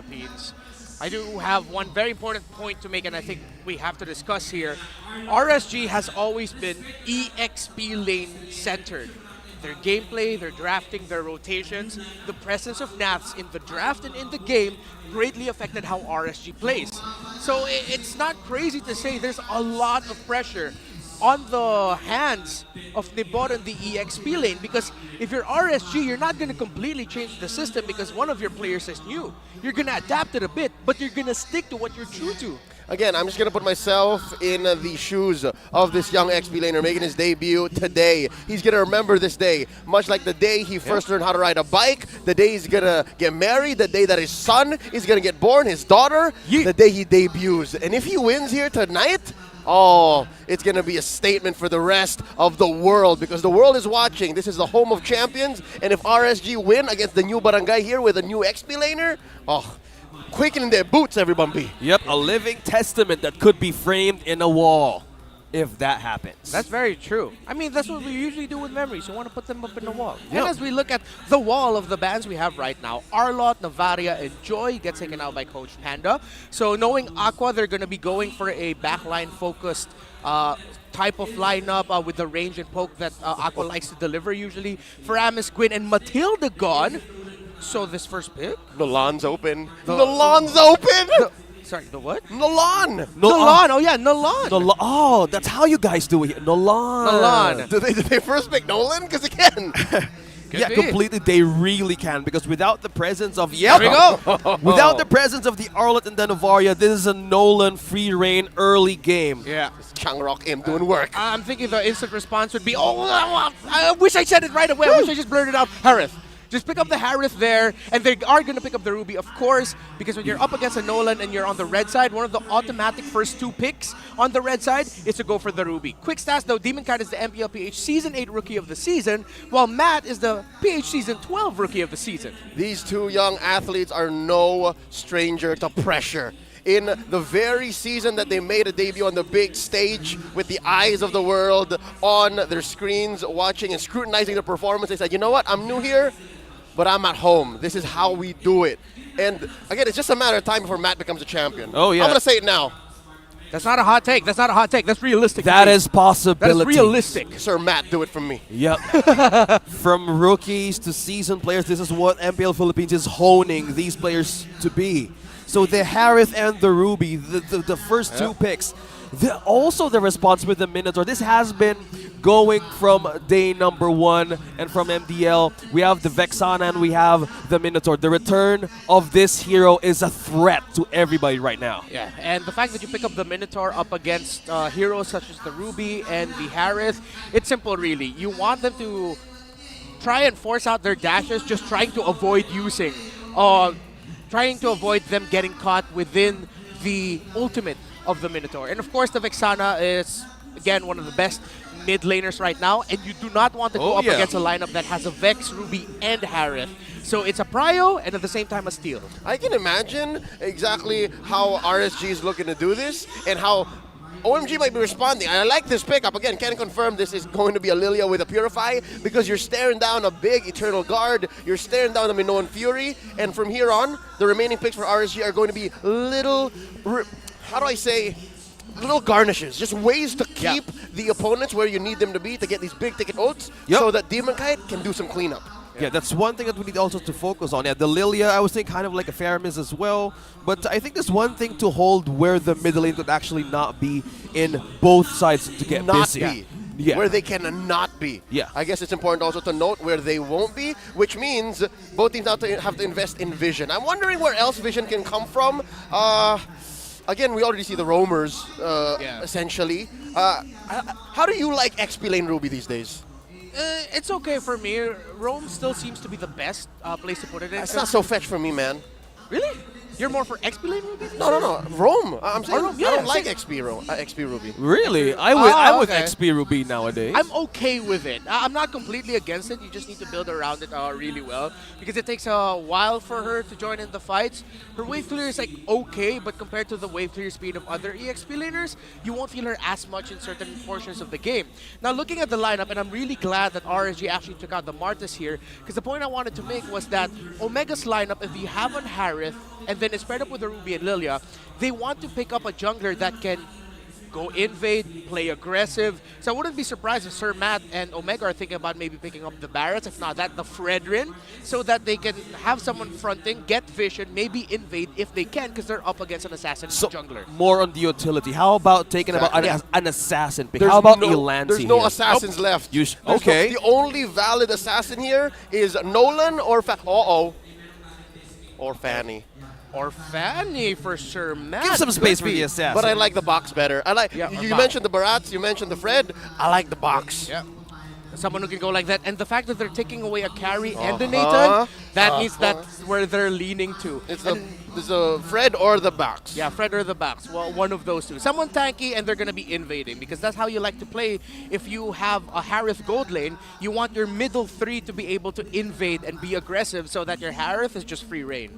Philippines. I do have one very important point to make, and I think we have to discuss here. RSG has always been EXP lane centered. Their gameplay, their drafting, their rotations, the presence of Nats in the draft and in the game greatly affected how RSG plays. So it's not crazy to say there's a lot of pressure on the hands of Nibor and the EXP lane, because if you're RSG, you're not going to completely change the system because one of your players is new. You're going to adapt it a bit, but you're going to stick to what you're true to. Again, I'm just going to put myself in the shoes of this young XP laner making his debut today. He's going to remember this day, much like the day he first learned how to ride a bike, the day he's going to get married, the day that his son is going to get born, his daughter, the day he debuts. And if he wins here tonight, oh, it's going to be a statement for the rest of the world because the world is watching. This is the home of champions. And if RSG win against the new barangay here with a new XP laner, oh, quaking in their boots, everybody. Yep, a living testament that could be framed in a wall if that happens. That's very true. I mean, that's what we usually do with memories. You want to put them up in the wall. Yep. And as we look at the wall of the bans we have right now, Arlot, Navaria, and Joy get taken out by Coach Panda. So knowing Aqua, they're going to be going for a backline-focused type of lineup with the range and poke that Aqua likes to deliver usually. For Amos, Gwyn, and Matilda gone. So this first pick? The lawn's open. The lawn's open! Sorry, the what? Nolan! Nolan! Oh yeah, Nolan! Oh, that's how you guys do it. Nolan. Nolan. Did they first pick Nolan? Because they can. Yeah, be. completely. They really can because without the presence of There we go. without the presence of the Arlot and the Navaria, this is a Nolan free reign early game. Yeah. Changrok M doing work. I'm thinking the instant response would be, oh, I wish I said it right away. I wish I just blurted out Harith. Just pick up the Harith there, and they are going to pick up the Ruby, of course, because when you're up against a Nolan and you're on the red side, one of the automatic first two picks on the red side is to go for the Ruby. Quick stats, though, Demon Cat is the MPL PH Season 8 Rookie of the Season, while Matt is the PH Season 12 Rookie of the Season. These two young athletes are no stranger to pressure. In the very season that they made a debut on the big stage with the eyes of the world on their screens, watching and scrutinizing the performance, they said, you know what, I'm new here, but I'm at home. This is how we do it. And again, it's just a matter of time before Matt becomes a champion. Oh, yeah. I'm going to say it now. That's not a hot take. That's not a hot take. That's realistic. That is possibility. That is realistic. Sir Matt, do it from me. Yep. From rookies to seasoned players, this is what MPL Philippines is honing these players to be. So the Harith and the Ruby, the first two picks, also the response with the Minotaur. This has been going from day number one, and from MDL, we have the Vexana and we have the Minotaur. The return of this hero is a threat to everybody right now. Yeah, and the fact that you pick up the Minotaur up against heroes such as the Ruby and the Harith, it's simple really. You want them to try and force out their dashes, just trying to avoid using, trying to avoid them getting caught within the ultimate of the Minotaur. And of course, the Vexana is, again, one of the best mid laners right now, and you do not want to go up against a lineup that has a Vex, Ruby, and Harith. So it's a prio, and at the same time a steal. I can imagine exactly how RSG is looking to do this, and how OMG might be responding. I like this pickup. Again, can confirm this is going to be a Lilia with a Purify, because you're staring down a big Eternal Guard, you're staring down the Minoan Fury, and from here on, the remaining picks for RSG are going to be little, how do I say, little garnishes, just ways to keep the opponents where you need them to be to get these big ticket ults so that Demon Kite can do some cleanup. Yeah, that's one thing that we need also to focus on. Yeah, the Lilia, I was thinking kind of like a Faramis as well. But I think there's one thing to hold where the middle lane could actually not be in both sides to get busy. Yeah. Where they cannot be. Yeah. I guess it's important also to note where they won't be, which means both teams have to invest in vision. I'm wondering where else vision can come from. Again, we already see the roamers, essentially. How do you like XP Lane Ruby these days? It's okay for me. Rome still seems to be the best place to put it in. It's not so fetch for me, man. Really? You're more for XP lane Ruby? No. Rome. I'm saying Rome, I don't yeah, like XP Ruby. Really? I'm with okay. XP Ruby nowadays. I'm okay with it. I'm not completely against it. You just need to build around it really well, because it takes a while for her to join in the fights. Her wave clear is like okay, but compared to the wave clear speed of other EXP laners, you won't feel her as much in certain portions of the game. Now, looking at the lineup, and I'm really glad that RSG actually took out the Martis here, because the point I wanted to make was that Omega's lineup, if you have on Harith and then it's paired up with the Ruby and Lilia. They want to pick up a jungler that can go invade, play aggressive. So I wouldn't be surprised if Sir Matt and Omega are thinking about maybe picking up the Barretts, if not that, the Fredrin, so that they can have someone fronting, get vision, maybe invade if they can, because they're up against an assassin So jungler. more on the utility. How about taking Exactly. about an assassin pick? How about Elancy There's no here? assassins left. There's The only valid assassin here is Nolan or or Fanny. Or Fanny for Sir Matt. Give some space for Could be. the assassin. But I like the box better. I like. Yeah, you box. mentioned the Barats. You mentioned the Fred. I like the box. Yeah. Someone who can go like that. And the fact that they're taking away a carry and a Uh-huh. Nathan, that means that's where they're leaning to. It's the Fred or the box. Yeah, Fred or the backs. Well, one of those two. Someone tanky, and they're going to be invading, because that's how you like to play. If you have a Harith gold lane, you want your middle three to be able to invade and be aggressive so that your Harith is just free reign.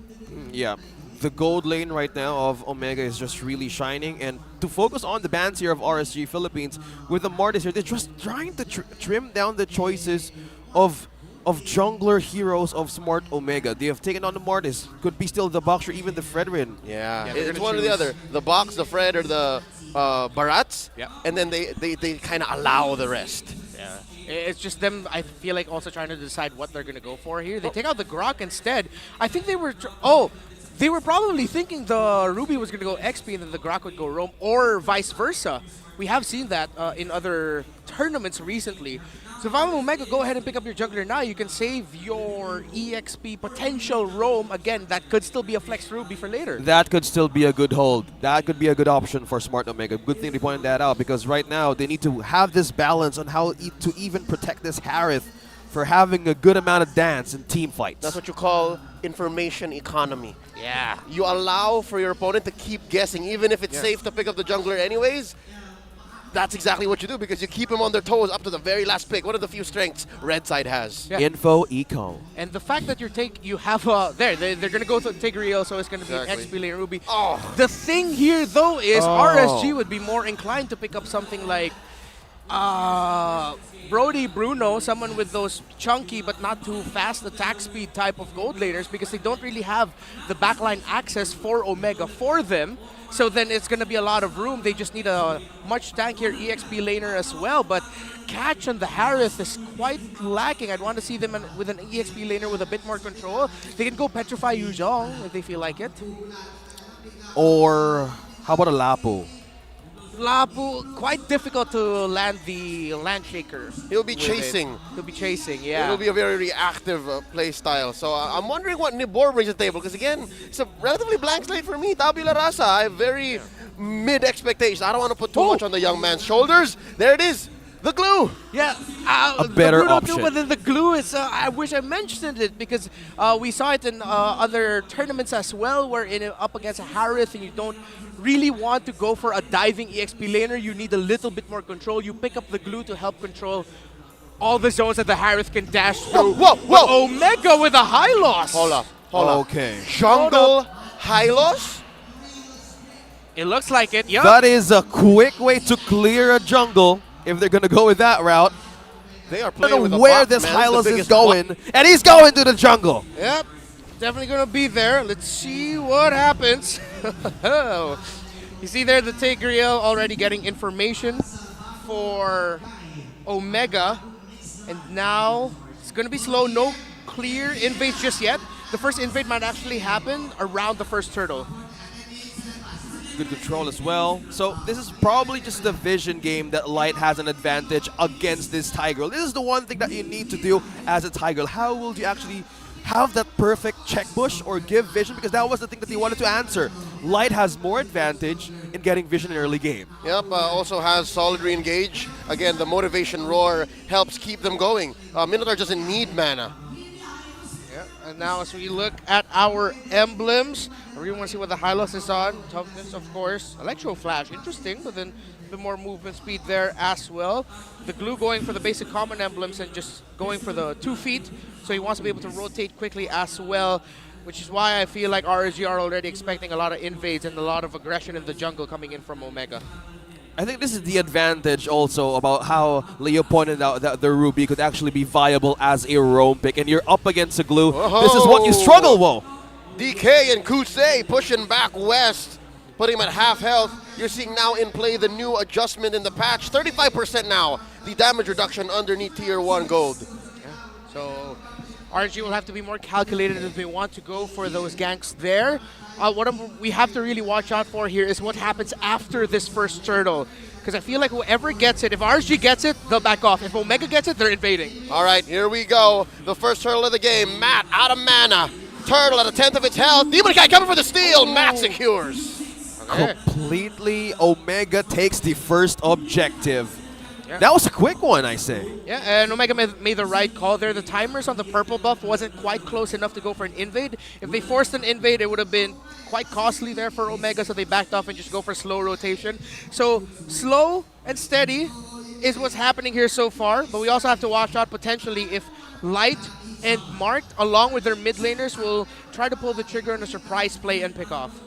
Yeah. The gold lane right now of Omega is just really shining, and to focus on the bans here of RSG Philippines with the Mortis here, they're just trying to trim down the choices of jungler heroes of Smart Omega. They have taken on the Mortis, could be still the Box or even the Fredrin. Yeah, they're it's gonna one or the choose- other. The box, the Fred, or the Barats. Yeah. And then they kind of allow the rest. Yeah. It's just them, I feel like, also trying to decide what they're going to go for here. They take out the Grok instead. I think they were... They were probably thinking the Ruby was going to go XP and then the Grok would go Roam, or vice versa. We have seen that in other tournaments recently. So if I'm Omega, go ahead and pick up your jungler now. You can save your EXP potential Roam. Again, that could still be a flex Ruby for later. That could still be a good hold. That could be a good option for Smart Omega. Good thing they pointed that out, because right now they need to have this balance on how to even protect this Harith for having a good amount of dance in team fights. That's what you call information economy. Yeah. You allow for your opponent to keep guessing, even if it's safe to pick up the jungler anyways. That's exactly what you do, because you keep them on their toes up to the very last pick. One of the few strengths Red Side has. Yeah. Info Eco. And the fact that you have they're going to go to Tigreal, so it's going to be an Exactly. XP lane Ruby. Oh. The thing here, though, is Oh. RSG would be more inclined to pick up something like Brody Bruno, someone with those chunky but not too fast attack speed type of gold laners, because they don't really have the backline access for Omega for them. So then it's going to be a lot of room. They just need a much tankier EXP laner as well. But catch on the Harith is quite lacking. I'd want to see them with an EXP laner with a bit more control. They can go petrify Yu Zhong if they feel like it. Or how about a Lapu? Lapu, quite difficult to land the land shaker. He'll be with chasing. it. He'll be chasing, yeah. It'll be a very reactive play style. So I'm wondering what Nibor brings to the table, because again, it's a relatively blank slate for me. Tabula rasa. I have very mid expectations. I don't want to put too much on the young man's shoulders. There it is. The glue. Yeah, A better the Bruno option. Too, but then the glue is, I wish I mentioned it, because we saw it in other tournaments as well, where up against a Harith and you don't really want to go for a diving EXP laner. You need a little bit more control. You pick up the glue to help control all the zones that the Harith can dash through. Whoa, But Omega with a high loss. Hold up. Okay. Jungle Hylos? It looks like it, yeah. That is a quick way to clear a jungle if they're going to go with that route. They are I playing don't with know a where bot, this man. The Hylos is biggest going, bot. and he's going to the jungle. Yep, definitely gonna be there. Let's see what happens. You see there the Tigreal already getting information for Omega, and now it's gonna be slow. No clear invades just yet. The first invade might actually happen around the first turtle. Good control as well. So this is probably just the vision game that Light has an advantage against this Tigreal. This is the one thing that you need to do as a Tigreal. How will you actually have that perfect check bush or give vision? Because that was the thing that he wanted to answer. Light has more advantage in getting vision in early game. Yep, also has solid re-engage. Again, the motivation roar helps keep them going. Minotaur doesn't need mana. Yeah, and now as we look at our emblems, I really want to see what the Hylos is on. Toughness, of course. Electro Flash, interesting, but then a bit more movement speed there as well. The glue going for the basic common emblems and just going for the 2 feet, so he wants to be able to rotate quickly as well, which is why I feel like RSG are already expecting a lot of invades and a lot of aggression in the jungle coming in from Omega. I think this is the advantage also about how Leo pointed out that the Ruby could actually be viable as a roam pick, and you're up against a glue. This is what you struggle with. DK and Kusei pushing back west, putting him at half health. You're seeing now in play the new adjustment in the patch. 35% now, the damage reduction underneath tier 1 gold. Yeah. So RNG will have to be more calculated if they want to go for those ganks there. We have to really watch out for here is what happens after this first turtle. Because I feel like whoever gets it, if RSG gets it, they'll back off. If Omega gets it, they're invading. All right, here we go. The first turtle of the game. Matt out of mana. Turtle at a 10th of its health. Demon Guy coming for the steal. Matt secures. Okay. Completely, Omega takes the first objective. Yeah. That was a quick one, I say. Yeah, and Omega made the right call there. The timers on the purple buff wasn't quite close enough to go for an invade. If they forced an invade, it would have been quite costly there for Omega, so they backed off and just go for slow rotation. So slow and steady is what's happening here so far, but we also have to watch out potentially if Light and Marked, along with their mid laners, will try to pull the trigger on a surprise play and pick off.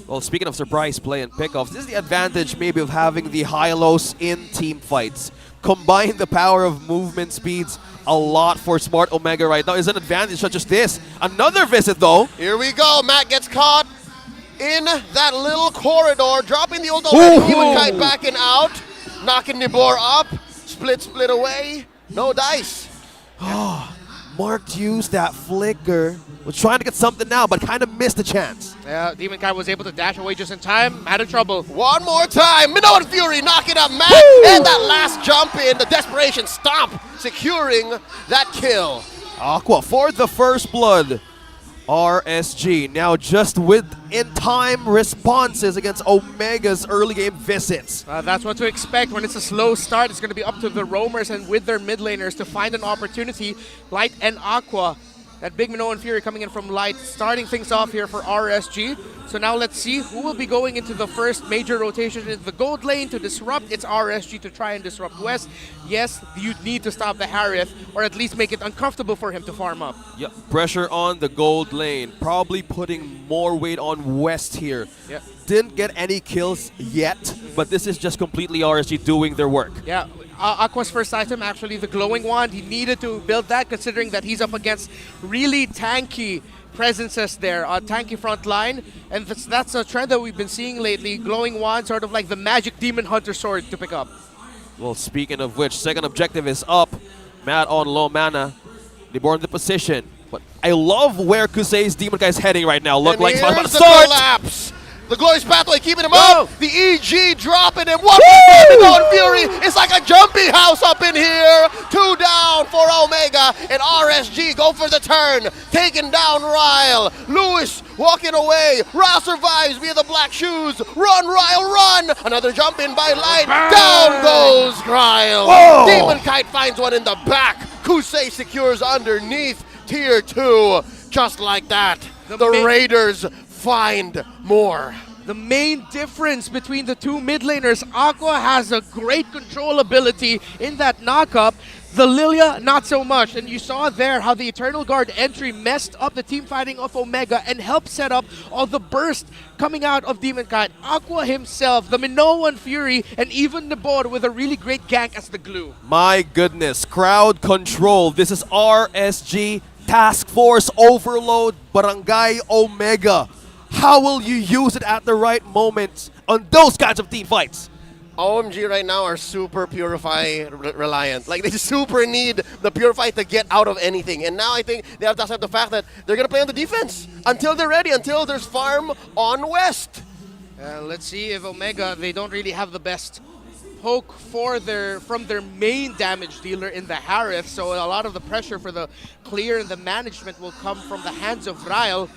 Well, speaking of surprise play and pickoffs, this is the advantage maybe of having the high-lows in team fights. Combine the power of movement speeds a lot for Smart Omega right now. Is an advantage such as this. Another visit though. Here we go. Matt gets caught in that little corridor, dropping the ult already. Demon Kite backing out, knocking Nibor up. Split away. No dice. Marked used that flicker. Was trying to get something now, but kind of missed the chance. Yeah, Demon Kite was able to dash away just in time. Out of trouble. One more time. Minoan Fury knocking up Matt. And that last jump in, the desperation stomp, securing that kill. Aqua for the first blood. RSG now just with in-time responses against Omega's early game visits. That's what to expect when it's a slow start. It's going to be up to the roamers and with their mid laners to find an opportunity. Light and Aqua, that big Minoan Fury coming in from Light, starting things off here for RSG. So now let's see who will be going into the first major rotation into the gold lane to disrupt. It's RSG to try and disrupt West. Yes, you need to stop the Harith, or at least make it uncomfortable for him to farm up. Yep, pressure on the gold lane. Probably putting more weight on West here. Yeah. Didn't get any kills yet, but this is just completely RSG doing their work. Yeah, Aqua's first item, actually the glowing wand. He needed to build that considering that he's up against really tanky presences there, tanky front line, and that's a trend that we've been seeing lately. Glowing wand, sort of like the magic demon hunter sword to pick up. Well, speaking of which, second objective is up. Matt on low mana. Nibor in the position. But I love where Kusei's Demon Guy is heading right now. Look And like here's about to the start. collapse. The Glorious Pathway keeping him up. The EG dropping him. One Minoan Fury. It's like a jumpy house up in here. 2 down for Omega. And RSG go for the turn. Taking down Ryle. Lewis walking away. Ryle survives via the black shoes. Run, Ryle, run. Another jump in by Light. Down goes Ryle. Whoa. Demon Kite finds one in the back. Kusei secures underneath tier 2. Just like that. The Raiders find more. The main difference between the two mid laners, Aqua has a great control ability in that knockup. The Lilia, not so much. And you saw there how the Eternal Guard entry messed up the team fighting of Omega and helped set up all the burst coming out of Demon Kite. Aqua himself, the Minoan Fury, and even Nibor with a really great gank as the glue. My goodness, crowd control. This is RSG Task Force Overload Barangay Omega. How will you use it at the right moment on those kinds of team fights? OMG right now are super Purify reliant. Like, they super need the Purify to get out of anything. And now I think they have to accept the fact that they're going to play on the defense until they're ready, until there's farm on West. Let's see if Omega, they don't really have the best poke from their main damage dealer in the Harith. So a lot of the pressure for the clear and the management will come from the hands of Ryle.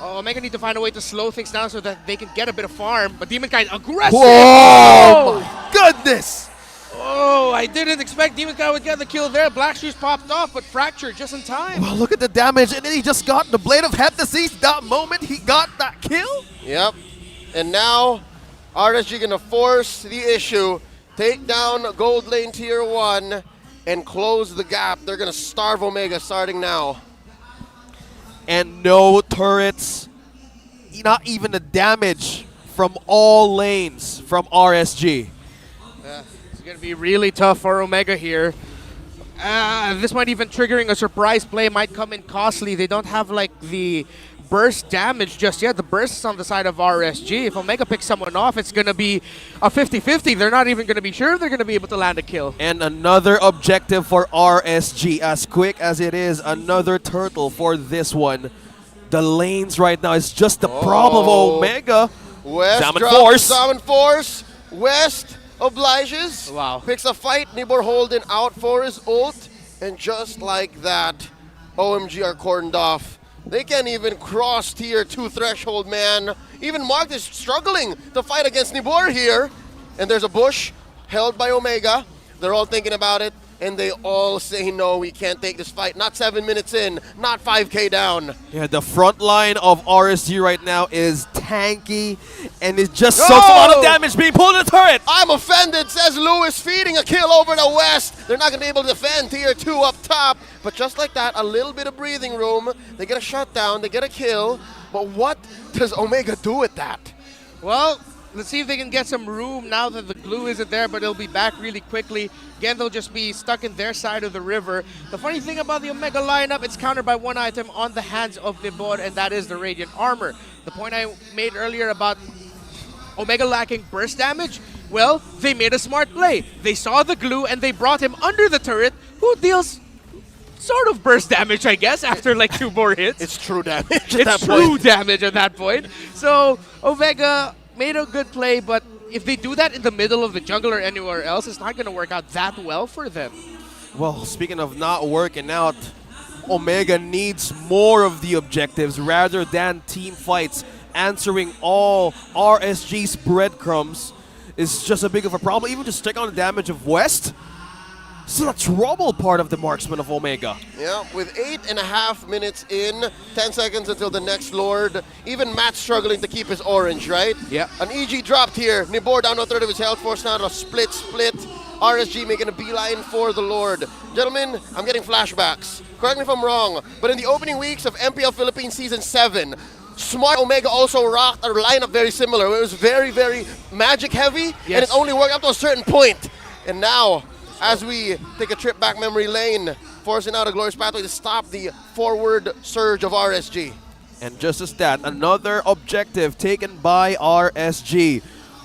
Omega need to find a way to slow things down so that they can get a bit of farm. But Demon Kite aggressive! Whoa! My goodness! Oh, I didn't expect Demon Kite would get the kill there. Black Shoes popped off, but Fractured just in time. Well, look at the damage, and then he just got the Blade of Heptasis. That moment he got that kill. Yep. And now RSG gonna force the issue, take down gold lane tier 1, and close the gap. They're gonna starve Omega starting now. And no turrets, not even the damage from all lanes from RSG. It's going to be really tough for Omega here. This might even triggering a surprise play might come in costly. They don't have like the burst damage just yet. The burst is on the side of RSG. If Omega picks someone off, it's going to be a 50-50. They're not even going to be sure if they're going to be able to land a kill. And another objective for RSG. As quick as it is, another turtle for this one. The lanes right now is just the problem of Omega. West Salmon drops Force. Salmon Force. West obliges. Wow. Picks a fight. Nibor holding out for his ult. And just like that, OMG are cordoned off. They can't even cross tier 2 threshold, man. Even Mark is struggling to fight against Nibor here. And there's a bush held by Omega. They're all thinking about it. And they all say, no, we can't take this fight. Not 7 minutes in, not 5K down. Yeah, the front line of RSG right now is tanky, and it's just such a lot of damage being pulled in the turret. I'm offended, says Lewis, feeding a kill over the West. They're not going to be able to defend tier 2 up top. But just like that, a little bit of breathing room. They get a shutdown, they get a kill. But what does Omega do with that? Well, let's see if they can get some room now that the glue isn't there, but it'll be back really quickly. Again, they'll just be stuck in their side of the river. The funny thing about the Omega lineup, it's countered by one item on the hands of Nibor, and that is the Radiant Armor. The point I made earlier about Omega lacking burst damage, well, they made a smart play. They saw the glue, and they brought him under the turret, who deals sort of burst damage, I guess, after like 2 more hits. It's true damage at It's that true point. damage at that point. So Omega made a good play, but if they do that in the middle of the jungle or anywhere else, it's not going to work out that well for them. Well, speaking of not working out, Omega needs more of the objectives rather than team fights. Answering all RSG's breadcrumbs is just a big of a problem. Even just check on the damage of West. Still a trouble part of the marksman of Omega. Yeah, with 8.5 minutes in, 10 seconds until the next Lord. Even Matt's struggling to keep his orange, right? Yeah. An EG dropped here. Nibor down to a third of his health, forced now to a split. RSG making a beeline for the Lord. Gentlemen, I'm getting flashbacks. Correct me if I'm wrong, but in the opening weeks of MPL Philippines Season 7, Smart Omega also rocked a lineup very similar. It was very, very magic heavy, and it only worked up to a certain point. And now, as we take a trip back memory lane, forcing out a glorious pathway to stop the forward surge of RSG. And just as that, another objective taken by RSG.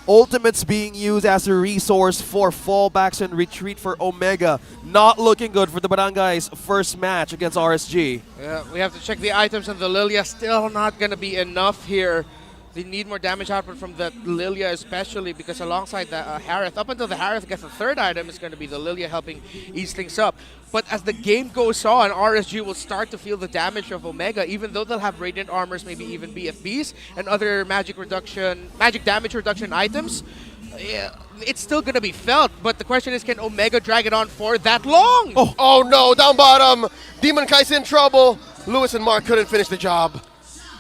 Ultimates being used as a resource for fallbacks and retreat for Omega. Not looking good for the Barangay's first match against RSG. Yeah, we have to check the items, and the Lilia still not going to be enough here. They need more damage output from the Lilia especially, because alongside the Harith, up until the Harith gets the third item, is going to be the Lilia helping ease things up. But as the game goes on, RSG will start to feel the damage of Omega, even though they'll have Radiant Armors, maybe even BFBs, and other magic damage reduction items. Yeah, it's still going to be felt, but the question is, can Omega drag it on for that long? Oh no, down bottom. Demon Kai's in trouble. Lewis and Mark couldn't finish the job.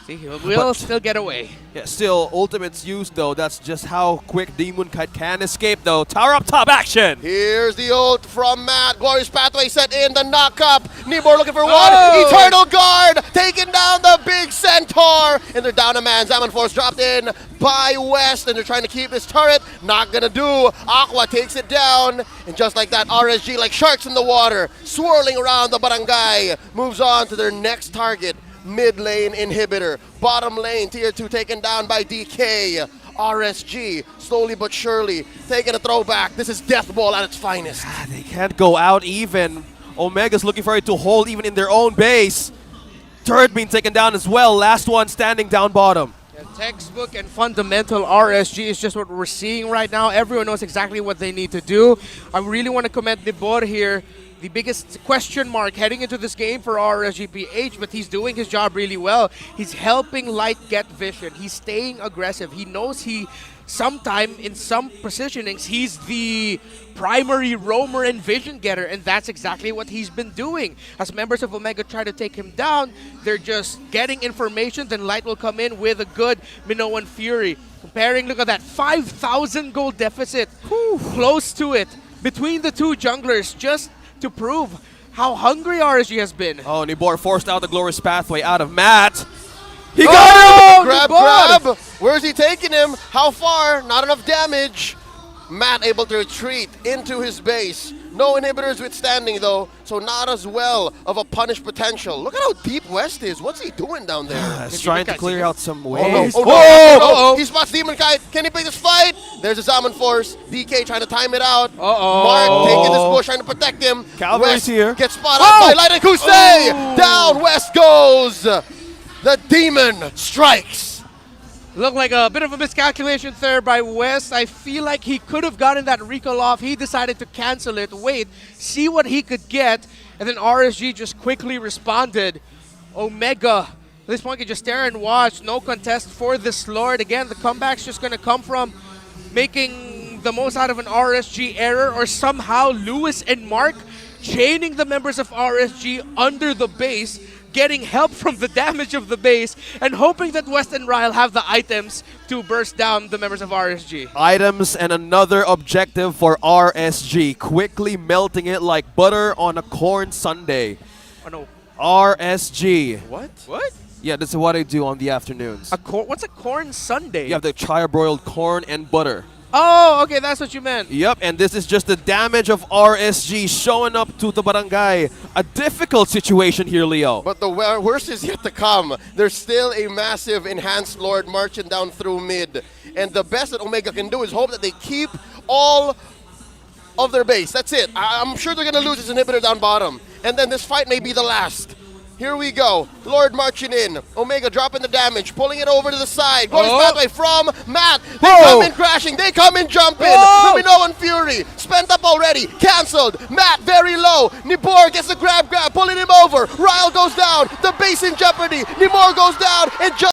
See, we'll still get away. Yeah, still, ultimates used though. That's just how quick Demon Kite can escape though. Tower up top action! Here's the ult from Matt. Glorious pathway set in the knock-up. Nibor looking for one. Eternal Guard taking down the big Centaur. And they're down a man. Salmon Force dropped in by West. And they're trying to keep this turret. Not gonna do. Aqua takes it down. And just like that, RSG, like sharks in the water, swirling around the barangay, moves on to their next target. Mid lane inhibitor. Bottom lane, tier 2 taken down by DK. RSG, slowly but surely, taking a throwback. This is Death Ball at its finest. They can't go out even. Omega's looking for it to hold even in their own base. Turret being taken down as well. Last one standing down bottom. Yeah, textbook and fundamental RSG is just what we're seeing right now. Everyone knows exactly what they need to do. I really want to commend Nibor here. The biggest question mark heading into this game for RSGPH, but he's doing his job really well. He's helping Light get vision. He's staying aggressive. He knows sometime in some positionings, he's the primary roamer and vision getter, and that's exactly what he's been doing. As members of Omega try to take him down, they're just getting information, then Light will come in with a good Minoan Fury. Comparing, look at that, 5,000 gold deficit, close to it, between the two junglers, just to prove how hungry RSG has been. Oh, Nibor forced out the glorious pathway out of Matt. He got him! Grab, Nibor! grab. Where's he taking him? How far? Not enough damage. Matt able to retreat into his base. No inhibitors withstanding though, so not as well of a punish potential. Look at how deep West is. What's he doing down there? He's trying to clear out some Oh waves. no, Uh-oh. He spots Demon Kite. Can he pick this fight? There's a Zaman Force. DK trying to time it out. Uh-oh. Mark taking this bush, trying to protect him. Cavalry's West here. gets spotted by Light and Kusei. Down West goes. The Demon strikes. Looked like a bit of a miscalculation there by West. I feel like he could have gotten that recall off. He decided to cancel it, wait, see what he could get, and then RSG just quickly responded. Omega, at this point, can just stare and watch. No contest for this Lord. Again, the comeback's just going to come from making the most out of an RSG error, or somehow Lewis and Mark chaining the members of RSG under the base, getting help from the damage of the base, and hoping that West and Ryle have the items to burst down the members of RSG. Items and another objective for RSG, quickly melting it like butter on a corn sundae. Oh no. RSG. What? What? Yeah, this is what I do on the afternoons. What's a corn sundae? You have the char-broiled corn and butter. Oh, okay, that's what you meant. Yep, and this is just the damage of RSG showing up to the barangay. A difficult situation here, Leo. But the worst is yet to come. There's still a massive enhanced Lord marching down through mid. And the best that Omega can do is hope that they keep all of their base. That's it. I'm sure they're going to lose his inhibitor down bottom. And then this fight may be the last. Here we go. Lord marching in. Omega dropping the damage, pulling it over to the side. Going that way from Matt. They come in crashing. They come in jumping. Lumino and Fury. Spent up already. Cancelled. Matt very low. Nibor gets the grab, pulling him over. Ryle goes down. The base in jeopardy. Nibor goes down. And